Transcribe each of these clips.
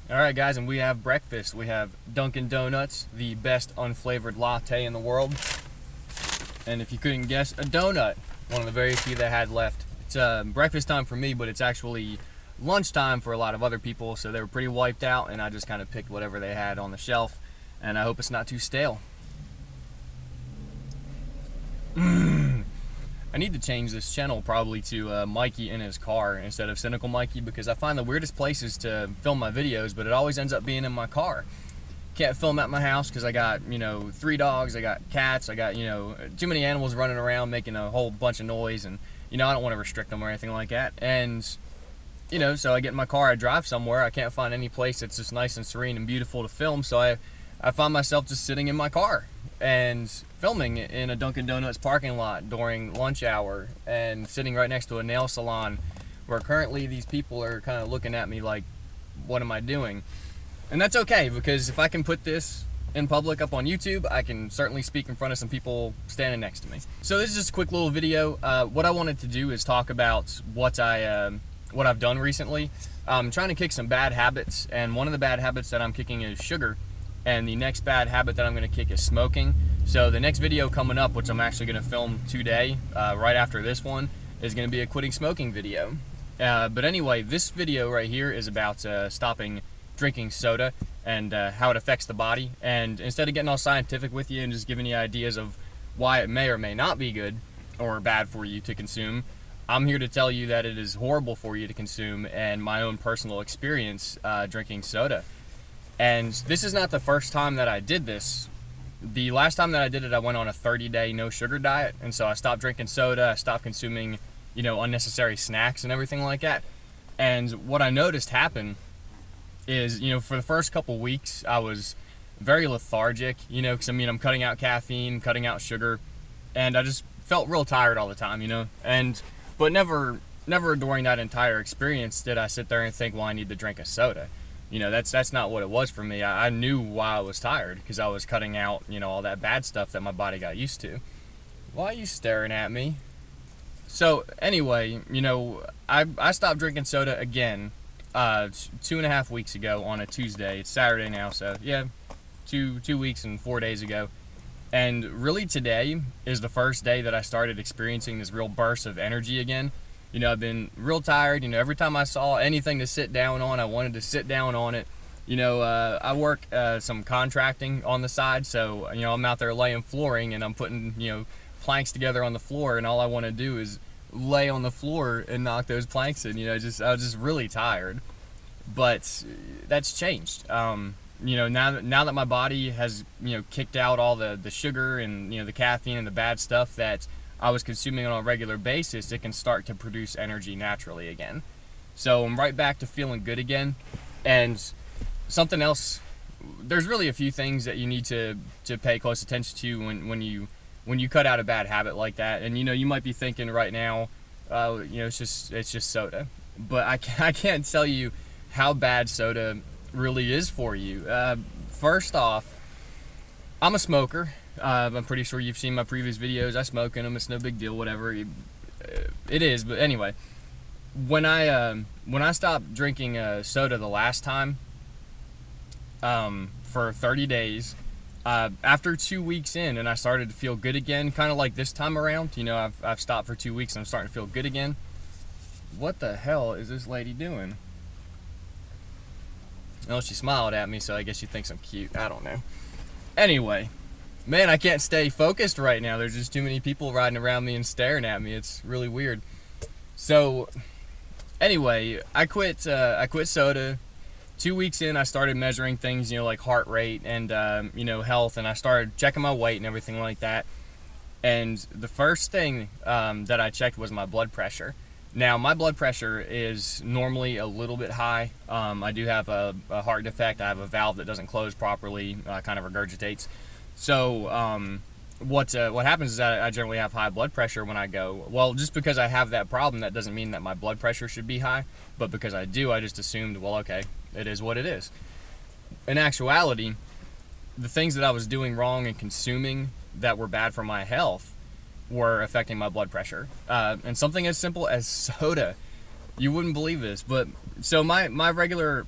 Alright guys, and we have breakfast. We have Dunkin' Donuts, the best unflavored latte in the world. And if you couldn't guess, a donut. One of the very few they had left. It's breakfast time for me, but it's actually lunchtime for a lot of other people, so they were pretty wiped out, and I just kind of picked whatever they had on the shelf, and I hope it's not too stale. I need to change this channel probably to Mikey in his car instead of Cynical Mikey, because I find the weirdest places to film my videos, but it always ends up being in my car. Can't film at my house because I got, 3 dogs, I got cats, I got, too many animals running around making a whole bunch of noise, and, I don't want to restrict them or anything like that. And, so I get in my car, I drive somewhere, I can't find any place that's just nice and serene and beautiful to film, so I find myself just sitting in my car and filming in a Dunkin' Donuts parking lot during lunch hour and sitting right next to a nail salon where currently these people are kind of looking at me like, what am I doing? And that's okay, because if I can put this in public up on YouTube, I can certainly speak in front of some people standing next to me. So this is just a quick little video. What I wanted to do is talk about what I've done recently. I'm trying to kick some bad habits, and one of the bad habits that I'm kicking is sugar. And the next bad habit that I'm going to kick is smoking. So the next video coming up, which I'm actually going to film today, right after this one, is going to be a quitting smoking video. But anyway, this video right here is about stopping drinking soda and how it affects the body. And instead of getting all scientific with you and just giving you ideas of why it may or may not be good or bad for you to consume, I'm here to tell you that it is horrible for you to consume, and my own personal experience drinking soda. And this is not the first time that I did this. The last time that I did it, I went on a 30-day no sugar diet, and so I stopped drinking soda, I stopped consuming, unnecessary snacks and everything like that. And what I noticed happen is, for the first couple weeks, I was very lethargic, because I'm cutting out caffeine, cutting out sugar, and I just felt real tired all the time, but never during that entire experience did I sit there and think, well, I need to drink a soda. That's not what it was for me. I knew why I was tired, because I was cutting out, all that bad stuff that my body got used to. Why are you staring at me? So anyway, I stopped drinking soda again 2.5 weeks ago on a Tuesday. It's Saturday now, so yeah, 2 weeks and 4 days ago. And really today is the first day that I started experiencing this real burst of energy again. I've been real tired. Every time I saw anything to sit down on, I wanted to sit down on it. I work some contracting on the side, so, I'm out there laying flooring, and I'm putting, planks together on the floor, and all I want to do is lay on the floor and knock those planks in. I was just really tired. But that's changed. Now that my body has, kicked out all the sugar and, the caffeine and the bad stuff that I was consuming on a regular basis, it can start to produce energy naturally again. So I'm right back to feeling good again. And something else, there's really a few things that you need to pay close attention to when you cut out a bad habit like that. And you might be thinking right now, it's just soda. But I can't tell you how bad soda really is for you. First off, I'm a smoker. I'm pretty sure you've seen my previous videos. I smoke in them. It's no big deal, whatever. It is, but anyway. When I stopped drinking soda the last time, for 30 days, after 2 weeks in, and I started to feel good again, kind of like this time around. I've stopped for 2 weeks and I'm starting to feel good again. What the hell is this lady doing? Oh, she smiled at me, so I guess she thinks I'm cute. I don't know. Anyway. Man, I can't stay focused right now. There's just too many people riding around me and staring at me. It's really weird. So, anyway, I quit soda. 2 weeks in, I started measuring things, like heart rate and, health, and I started checking my weight and everything like that. And the first thing that I checked was my blood pressure. Now, my blood pressure is normally a little bit high. I do have a heart defect. I have a valve that doesn't close properly, kind of regurgitates. So, what happens is that I generally have high blood pressure when I go. Well, just because I have that problem, that doesn't mean that my blood pressure should be high. But because I do, I just assumed, well, okay, it is what it is. In actuality, the things that I was doing wrong and consuming that were bad for my health were affecting my blood pressure. And something as simple as soda. You wouldn't believe this, but so my regular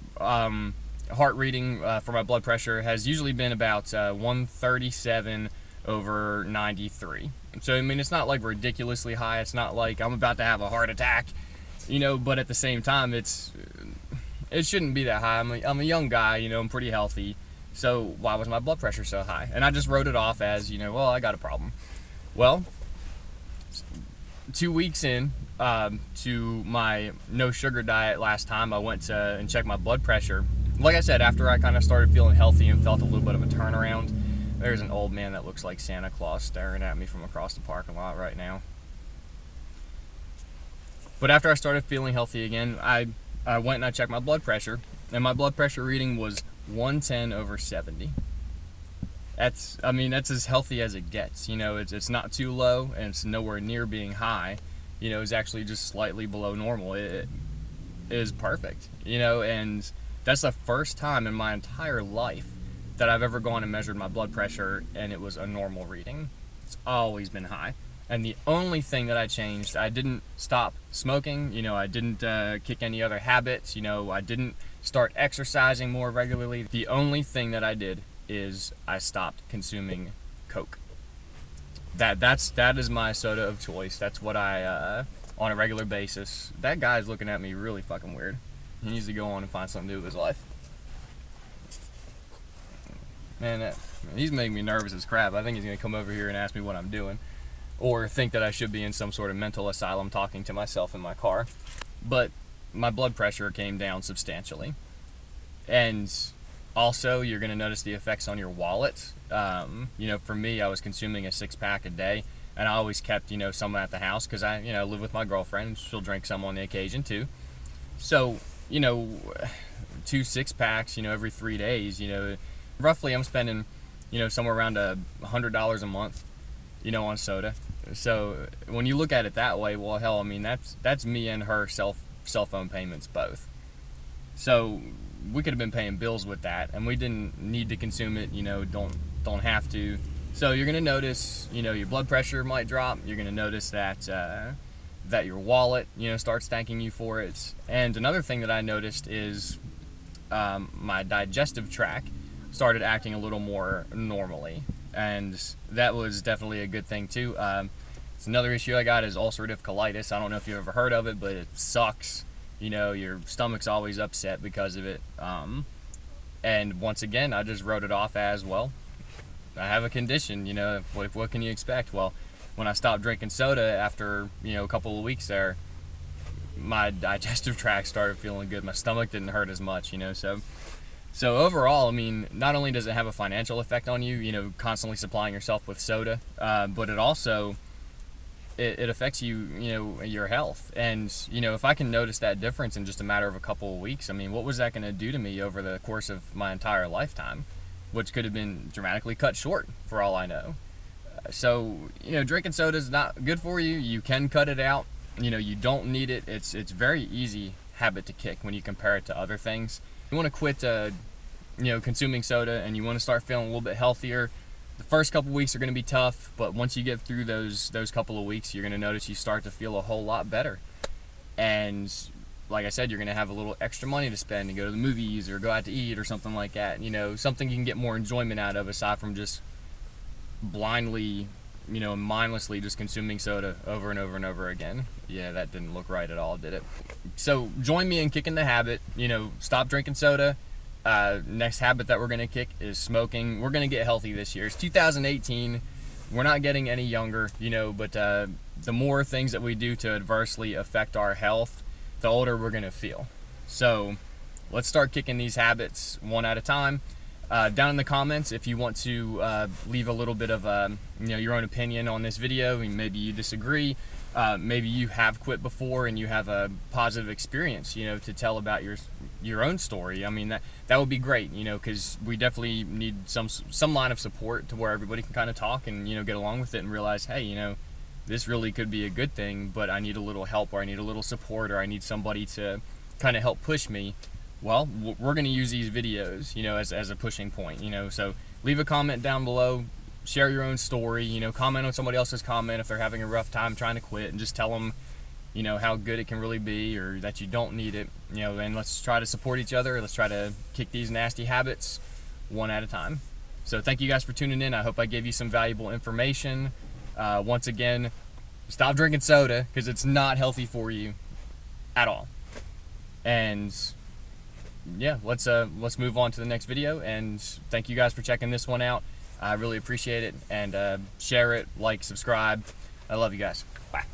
heart reading for my blood pressure has usually been about 137 over 93. So I mean, it's not like ridiculously high. It's not like I'm about to have a heart attack, but at the same time, it shouldn't be that high. I'm a young guy, I'm pretty healthy. So why was my blood pressure so high? And I just wrote it off as, well, I got a problem. Well, 2 weeks in to my no sugar diet last time, I went and checked my blood pressure. Like I said, after I kind of started feeling healthy and felt a little bit of a turnaround. There's an old man that looks like Santa Claus staring at me from across the parking lot right now. But after I started feeling healthy again, I went and I checked my blood pressure, and my blood pressure reading was 110 over 70. That's as healthy as it gets. It's not too low, and it's nowhere near being high. It's actually just slightly below normal. It is perfect. And that's the first time in my entire life that I've ever gone and measured my blood pressure and it was a normal reading. It's always been high. And the only thing that I changed, I didn't stop smoking, I didn't kick any other habits, I didn't start exercising more regularly. The only thing that I did is I stopped consuming Coke. That is my soda of choice. That's what I, on a regular basis. That guy's looking at me really fucking weird. He needs to go on and find something to do with his life. Man, he's making me nervous as crap. I think he's going to come over here and ask me what I'm doing. Or think that I should be in some sort of mental asylum talking to myself in my car. But my blood pressure came down substantially. And also, you're going to notice the effects on your wallet. For me, I was consuming a 6-pack a day. And I always kept, some at the house because I, live with my girlfriend. She'll drink some on the occasion too. So, 2 6-packs, every 3 days, roughly I'm spending, somewhere around $100 a month, on soda. So when you look at it that way, well, hell, that's me and her cell phone payments both. So we could have been paying bills with that, and we didn't need to consume it, don't have to. So you're gonna notice, your blood pressure might drop. You're gonna notice that your wallet, starts thanking you for it. And another thing that I noticed is my digestive tract started acting a little more normally, and that was definitely a good thing too. It's another issue I got is ulcerative colitis. I don't know if you've ever heard of it, but it sucks. Your stomach's always upset because of it. And once again, I just wrote it off as, well, I have a condition. What can you expect? Well, when I stopped drinking soda after a couple of weeks there, my digestive tract started feeling good. My stomach didn't hurt as much. So overall, not only does it have a financial effect on you, constantly supplying yourself with soda, but it also, it affects you, your health. And, if I can notice that difference in just a matter of a couple of weeks, what was that going to do to me over the course of my entire lifetime, which could have been dramatically cut short for all I know. So, drinking soda is not good for you. You can cut it out. You don't need it. It's very easy habit to kick when you compare it to other things. You want to quit, consuming soda, and you want to start feeling a little bit healthier. The first couple weeks are going to be tough, but once you get through those couple of weeks, you're going to notice you start to feel a whole lot better. And like I said, you're going to have a little extra money to spend and go to the movies or go out to eat or something like that. Something you can get more enjoyment out of aside from just blindly, mindlessly just consuming soda over and over and over again. Yeah, that didn't look right at all, did it? So join me in kicking the habit. Stop drinking soda. Next habit that we're going to kick is smoking. We're going to get healthy this year. It's 2018. We're not getting any younger, but the more things that we do to adversely affect our health, the older we're going to feel. So let's start kicking these habits one at a time. Down in the comments, if you want to leave a little bit of your own opinion on this video, and maybe you disagree, maybe you have quit before and you have a positive experience, to tell about your own story. That would be great, because we definitely need some line of support to where everybody can kind of talk and get along with it and realize, hey, this really could be a good thing, but I need a little help, or I need a little support, or I need somebody to kind of help push me. Well, we're going to use these videos, as a pushing point, so leave a comment down below, share your own story, comment on somebody else's comment if they're having a rough time trying to quit, and just tell them, you know, how good it can really be, or that you don't need it, you know. And let's try to support each other. Let's try to kick these nasty habits one at a time. So thank you guys for tuning in. I hope I gave you some valuable information. Once again, stop drinking soda, because it's not healthy for you at all. And yeah, let's move on to the next video. And thank you guys for checking this one out. I really appreciate it. And share it, like, subscribe. I love you guys. Bye.